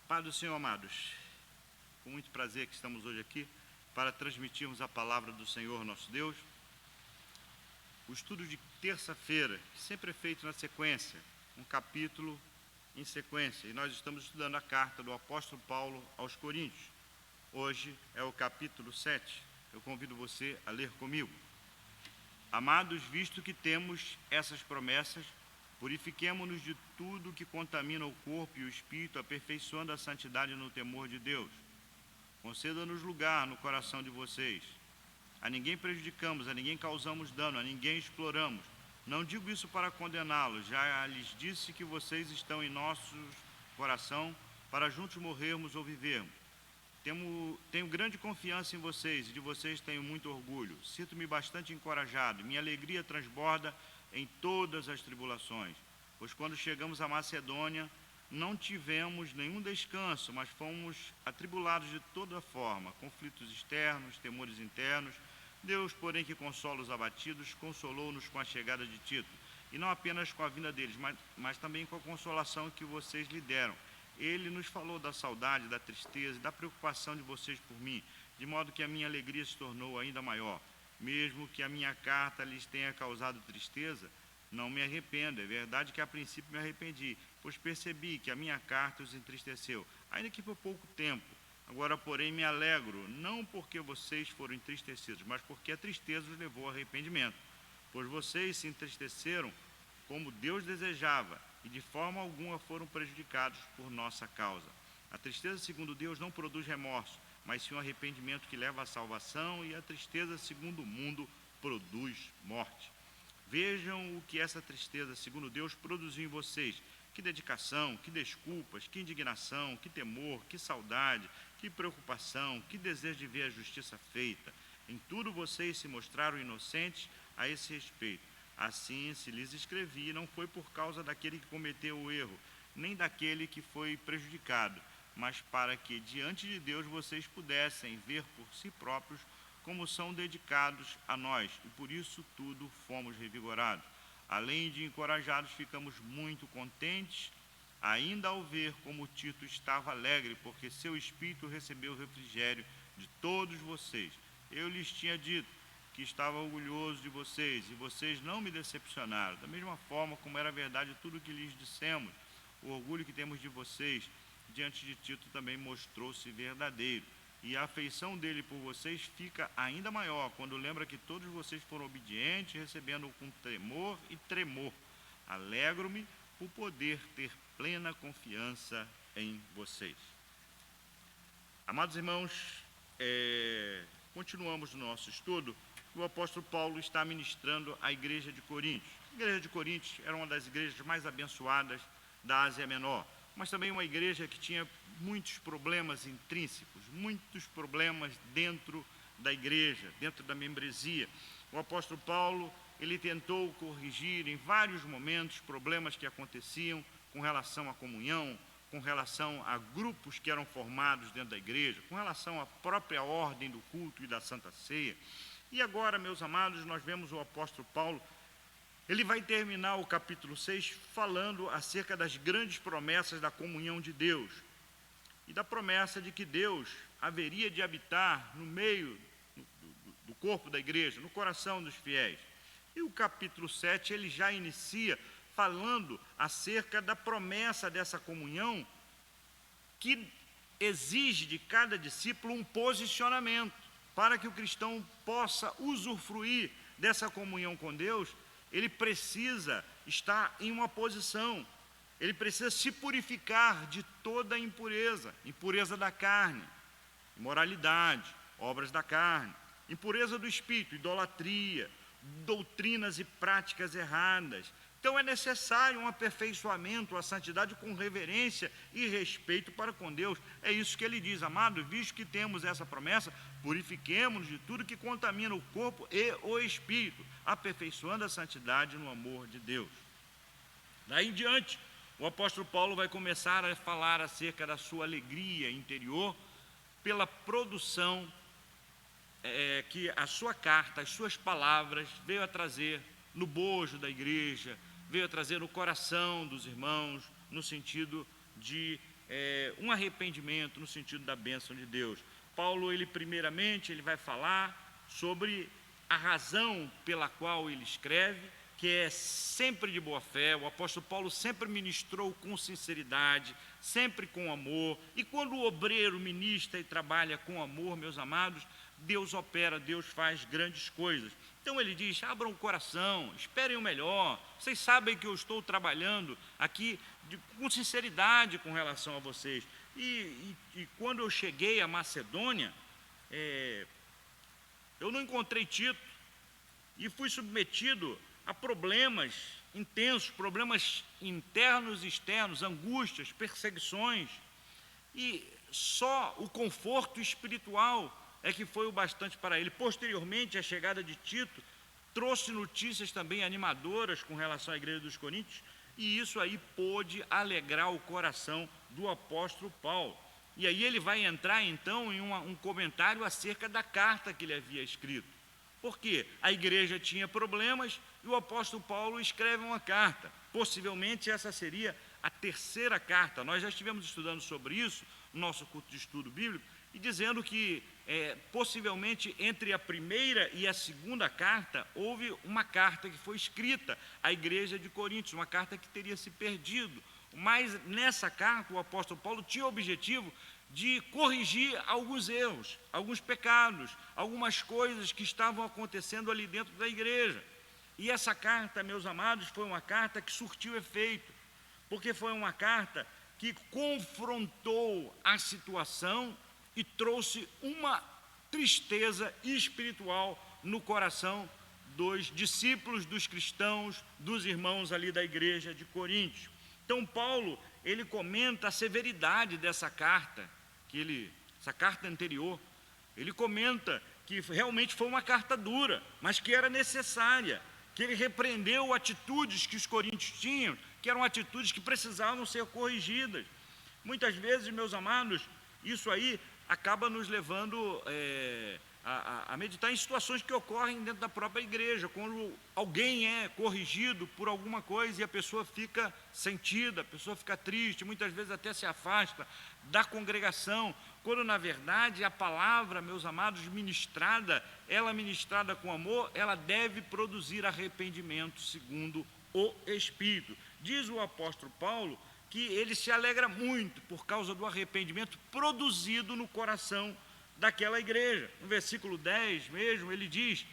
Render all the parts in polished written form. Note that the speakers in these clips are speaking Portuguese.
Pai do Senhor, amados, com muito prazer que estamos hoje aqui para transmitirmos a palavra do Senhor nosso Deus. O estudo de terça-feira, que sempre é feito na sequência, um capítulo em sequência, e nós estamos estudando a carta do apóstolo Paulo aos Coríntios. Hoje é o capítulo 7, eu convido você a ler comigo. Amados, visto que temos essas promessas, purifiquemo-nos de tudo que contamina o corpo e o espírito, aperfeiçoando a santidade no temor de Deus. Conceda-nos lugar no coração de vocês. A ninguém prejudicamos, a ninguém causamos dano, a ninguém exploramos. Não digo isso para condená-los, já lhes disse que vocês estão em nosso coração para juntos morrermos ou vivermos. Tenho grande confiança em vocês e de vocês tenho muito orgulho. Sinto-me bastante encorajado, minha alegria transborda em todas as tribulações, pois quando chegamos à Macedônia não tivemos nenhum descanso, mas fomos atribulados de toda forma, conflitos externos, temores internos. Deus, porém, que consola os abatidos, consolou-nos com a chegada de Tito, e não apenas com a vinda deles, mas também com a consolação que vocês lhe deram. Ele nos falou da saudade, da tristeza e da preocupação de vocês por mim, de modo que a minha alegria se tornou ainda maior. Mesmo que a minha carta lhes tenha causado tristeza, não me arrependo. É verdade que a princípio me arrependi, pois percebi que a minha carta os entristeceu, ainda que por pouco tempo. Agora, porém, me alegro, não porque vocês foram entristecidos, mas porque a tristeza os levou ao arrependimento. Pois vocês se entristeceram como Deus desejava, e de forma alguma foram prejudicados por nossa causa. A tristeza, segundo Deus, não produz remorso, mas sim um arrependimento que leva à salvação, e a tristeza, segundo o mundo, produz morte. Vejam o que essa tristeza, segundo Deus, produziu em vocês. Que dedicação, que desculpas, que indignação, que temor, que saudade, que preocupação, que desejo de ver a justiça feita. Em tudo vocês se mostraram inocentes a esse respeito. Assim, se lhes escrevi, não foi por causa daquele que cometeu o erro, nem daquele que foi prejudicado, mas para que, diante de Deus, vocês pudessem ver por si próprios como são dedicados a nós, e por isso tudo fomos revigorados. Além de encorajados, ficamos muito contentes, ainda ao ver como Tito estava alegre, porque seu espírito recebeu o refrigério de todos vocês. Eu lhes tinha dito que estava orgulhoso de vocês, e vocês não me decepcionaram. Da mesma forma como era verdade tudo o que lhes dissemos, o orgulho que temos de vocês diante de Tito também mostrou-se verdadeiro, e a afeição dele por vocês fica ainda maior quando lembra que todos vocês foram obedientes, recebendo-o com temor e tremor. Alegro-me por poder ter plena confiança em vocês. Amados irmãos, continuamos no nosso estudo. O apóstolo Paulo está ministrando à igreja de Coríntios. A igreja de Coríntios era uma das igrejas mais abençoadas da Ásia Menor, mas também uma igreja que tinha muitos problemas intrínsecos, muitos problemas dentro da igreja, dentro da membresia. O apóstolo Paulo, ele tentou corrigir em vários momentos problemas que aconteciam com relação à comunhão, com relação a grupos que eram formados dentro da igreja, com relação à própria ordem do culto e da Santa Ceia. E agora, meus amados, nós vemos o apóstolo Paulo, ele vai terminar o capítulo 6 falando acerca das grandes promessas da comunhão de Deus e da promessa de que Deus haveria de habitar no meio do corpo da igreja, no coração dos fiéis. E o capítulo 7, ele já inicia falando acerca da promessa dessa comunhão que exige de cada discípulo um posicionamento. Para que o cristão possa usufruir dessa comunhão com Deus, ele precisa estar em uma posição, ele precisa se purificar de toda a impureza, impureza da carne, imoralidade, obras da carne, impureza do espírito, idolatria, doutrinas e práticas erradas. Então é necessário um aperfeiçoamento, a santidade com reverência e respeito para com Deus. É isso que ele diz, amados, visto que temos essa promessa, purifiquemo-nos de tudo que contamina o corpo e o espírito, aperfeiçoando a santidade no amor de Deus. Daí em diante, o apóstolo Paulo vai começar a falar acerca da sua alegria interior pela produção que a sua carta, as suas palavras veio a trazer no bojo da igreja, veio a trazer no coração dos irmãos, no sentido de um arrependimento no sentido da bênção de Deus. Paulo, primeiramente, ele vai falar sobre a razão pela qual ele escreve, que é sempre de boa fé. O apóstolo Paulo sempre ministrou com sinceridade, sempre com amor, e quando o obreiro ministra e trabalha com amor, meus amados, Deus opera, Deus faz grandes coisas. Então ele diz: abram o coração, esperem o melhor, vocês sabem que eu estou trabalhando aqui com sinceridade com relação a vocês. E quando eu cheguei à Macedônia, eu não encontrei Tito, e fui submetido a problemas intensos, problemas internos e externos, angústias, perseguições, e só o conforto espiritual é que foi o bastante para ele. Posteriormente, a chegada de Tito trouxe notícias também animadoras com relação à igreja dos Coríntios, e isso aí pôde alegrar o coração do apóstolo Paulo. E aí ele vai entrar então em um comentário acerca da carta que ele havia escrito. Porque a igreja tinha problemas e o apóstolo Paulo escreve uma carta. Possivelmente essa seria a terceira carta. Nós já estivemos estudando sobre isso no nosso curso de estudo bíblico, e dizendo que possivelmente entre a primeira e a segunda carta houve uma carta que foi escrita à igreja de Coríntios, uma carta que teria se perdido. Mas nessa carta o apóstolo Paulo tinha o objetivo de corrigir alguns erros, alguns pecados, algumas coisas que estavam acontecendo ali dentro da igreja. E essa carta, meus amados, foi uma carta que surtiu efeito, porque foi uma carta que confrontou a situação e trouxe uma tristeza espiritual no coração dos discípulos, dos cristãos, dos irmãos ali da igreja de Coríntios. Então Paulo, ele comenta a severidade dessa carta, essa carta anterior. Ele comenta que realmente foi uma carta dura, mas que era necessária, que ele repreendeu atitudes que os coríntios tinham, que eram atitudes que precisavam ser corrigidas. Muitas vezes, meus amados, isso aí acaba nos levando a meditar em situações que ocorrem dentro da própria igreja, quando alguém é corrigido por alguma coisa e a pessoa fica sentida, a pessoa fica triste, muitas vezes até se afasta da congregação, quando na verdade a palavra, meus amados, ministrada com amor, ela deve produzir arrependimento segundo o Espírito. Diz o apóstolo Paulo que ele se alegra muito por causa do arrependimento produzido no coração daquela igreja. No versículo 10 mesmo, ele diz: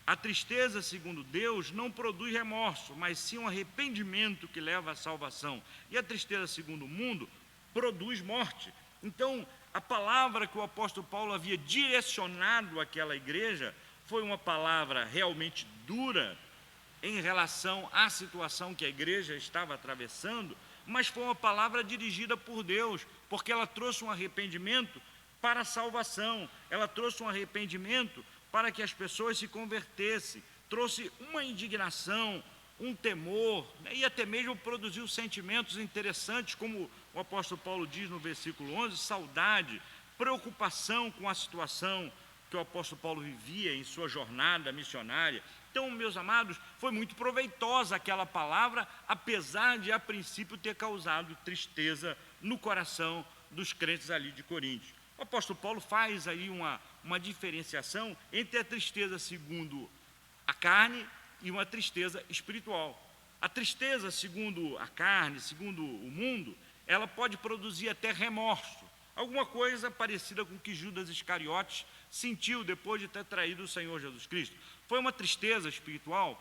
a tristeza, segundo Deus, não produz remorso, mas sim um arrependimento que leva à salvação. E a tristeza, segundo o mundo, produz morte. Então, a palavra que o apóstolo Paulo havia direcionado àquela igreja foi uma palavra realmente dura em relação à situação que a igreja estava atravessando, mas foi uma palavra dirigida por Deus, porque ela trouxe um arrependimento para a salvação, ela trouxe um arrependimento para que as pessoas se convertessem, trouxe uma indignação, um temor, e até mesmo produziu sentimentos interessantes, como o apóstolo Paulo diz no versículo 11, saudade, preocupação com a situação que o apóstolo Paulo vivia em sua jornada missionária. Então, meus amados, foi muito proveitosa aquela palavra, apesar de a princípio ter causado tristeza no coração dos crentes ali de Coríntios. O apóstolo Paulo faz aí uma diferenciação entre a tristeza segundo a carne e uma tristeza espiritual. A tristeza segundo a carne, segundo o mundo, ela pode produzir até remorso, alguma coisa parecida com o que Judas Iscariotes sentiu depois de ter traído o Senhor Jesus Cristo. Foi uma tristeza espiritual?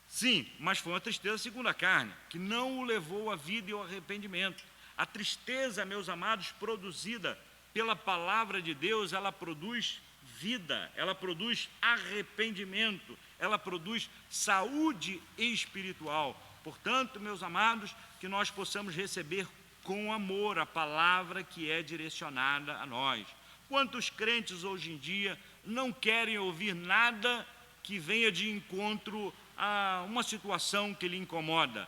Sim, mas foi uma tristeza segundo a carne, que não o levou à vida e ao arrependimento. A tristeza, meus amados, produzida pela palavra de Deus, ela produz vida, ela produz arrependimento, ela produz saúde espiritual. Portanto, meus amados, que nós possamos receber com amor a palavra que é direcionada a nós. Quantos crentes hoje em dia não querem ouvir nada que venha de encontro a uma situação que lhe incomoda?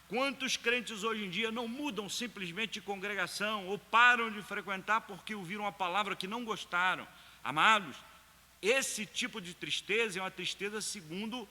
Quantos crentes hoje em dia não mudam simplesmente de congregação ou param de frequentar porque ouviram uma palavra que não gostaram? Amados, esse tipo de tristeza é uma tristeza segundo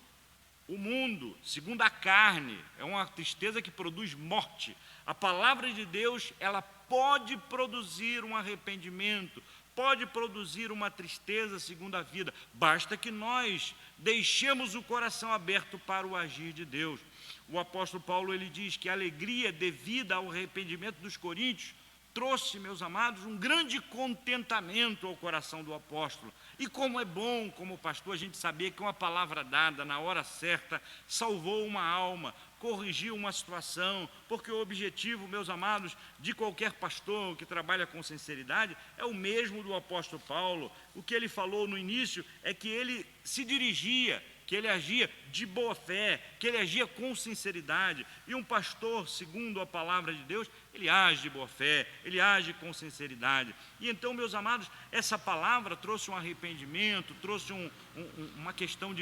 O mundo, segundo a carne, é uma tristeza que produz morte. A palavra de Deus, ela pode produzir um arrependimento, pode produzir uma tristeza segundo a vida. Basta que nós deixemos o coração aberto para o agir de Deus. O apóstolo Paulo, ele diz que a alegria devida ao arrependimento dos coríntios trouxe, meus amados, um grande contentamento ao coração do apóstolo. E como é bom, como pastor, a gente saber que uma palavra dada na hora certa salvou uma alma, corrigiu uma situação, porque o objetivo, meus amados, de qualquer pastor que trabalha com sinceridade é o mesmo do apóstolo Paulo. O que ele falou no início é que ele se dirigia, que ele agia de boa fé, que ele agia com sinceridade. E um pastor, segundo a palavra de Deus, ele age de boa fé, ele age com sinceridade. E então, meus amados, essa palavra trouxe um arrependimento, trouxe uma questão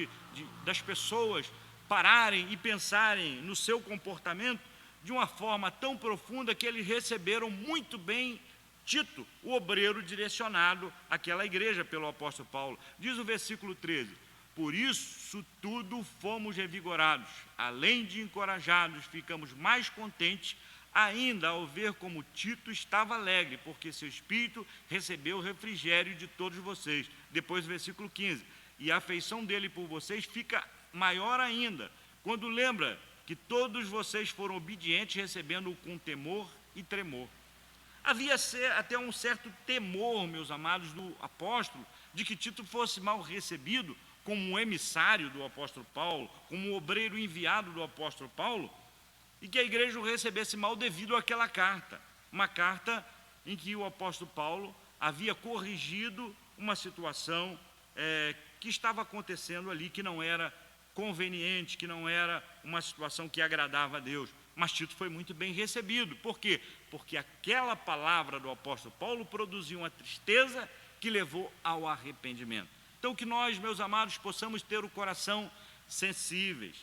das pessoas pararem e pensarem no seu comportamento de uma forma tão profunda que eles receberam muito bem Tito, o obreiro direcionado àquela igreja pelo apóstolo Paulo. Diz o versículo 13: por isso tudo fomos revigorados, além de encorajados, ficamos mais contentes ainda ao ver como Tito estava alegre, porque seu espírito recebeu o refrigério de todos vocês. Depois, versículo 15: e a afeição dele por vocês fica maior ainda, quando lembra que todos vocês foram obedientes, recebendo-o com temor e tremor. Havia até um certo temor, meus amados, do apóstolo, de que Tito fosse mal recebido como um emissário do apóstolo Paulo, como um obreiro enviado do apóstolo Paulo, e que a igreja o recebesse mal devido àquela carta, uma carta em que o apóstolo Paulo havia corrigido uma situação que estava acontecendo ali, que não era conveniente, que não era uma situação que agradava a Deus. Mas Tito foi muito bem recebido. Por quê? Porque aquela palavra do apóstolo Paulo produziu uma tristeza que levou ao arrependimento. Então, que nós, meus amados, possamos ter o coração sensíveis.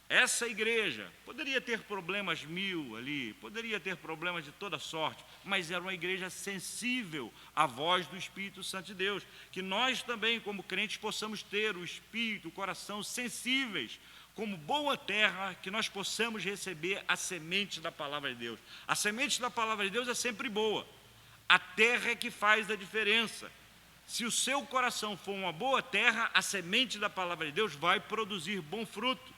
Essa igreja poderia ter problemas mil ali, poderia ter problemas de toda sorte, mas era uma igreja sensível à voz do Espírito Santo de Deus. Que nós também, como crentes, possamos ter o espírito, o coração sensíveis, como boa terra, que nós possamos receber a semente da palavra de Deus. A semente da palavra de Deus é sempre boa. A terra é que faz a diferença. Se o seu coração for uma boa terra, a semente da palavra de Deus vai produzir bom fruto.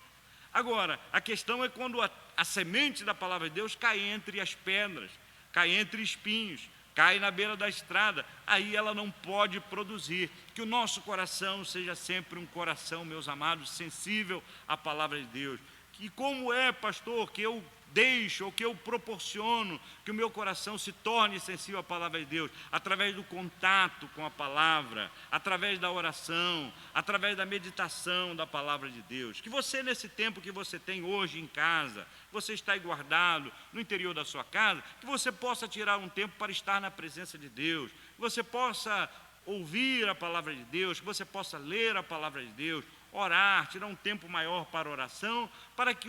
Agora, a questão é quando a semente da palavra de Deus cai entre as pedras, cai entre espinhos, cai na beira da estrada, aí ela não pode produzir. Que o nosso coração seja sempre um coração, meus amados, sensível à palavra de Deus. E como é, pastor, que eu deixo, ou que eu proporciono que o meu coração se torne sensível à palavra de Deus? Através do contato com a palavra, através da oração, através da meditação da palavra de Deus. Que você, nesse tempo que você tem hoje em casa, você está aí guardado no interior da sua casa, que você possa tirar um tempo para estar na presença de Deus, que você possa ouvir a palavra de Deus, que você possa ler a palavra de Deus, orar, tirar um tempo maior para oração, para que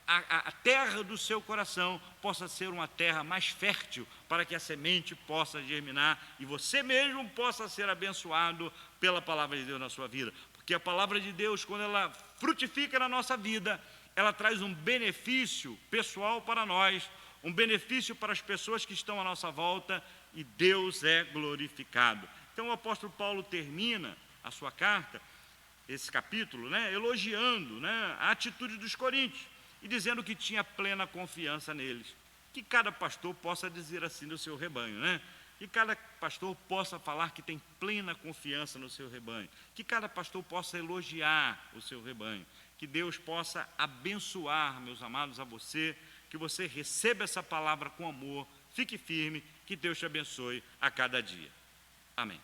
a terra do seu coração possa ser uma terra mais fértil, para que a semente possa germinar e você mesmo possa ser abençoado pela palavra de Deus na sua vida. Porque a palavra de Deus, quando ela frutifica na nossa vida, ela traz um benefício pessoal para nós, um benefício para as pessoas que estão à nossa volta, e Deus é glorificado. Então o apóstolo Paulo termina a sua carta, esse capítulo, elogiando a atitude dos coríntios e dizendo que tinha plena confiança neles. Que cada pastor possa dizer assim no seu rebanho, que cada pastor possa falar que tem plena confiança no seu rebanho, que cada pastor possa elogiar o seu rebanho, que Deus possa abençoar, meus amados, a você, que você receba essa palavra com amor, fique firme, que Deus te abençoe a cada dia. Amém.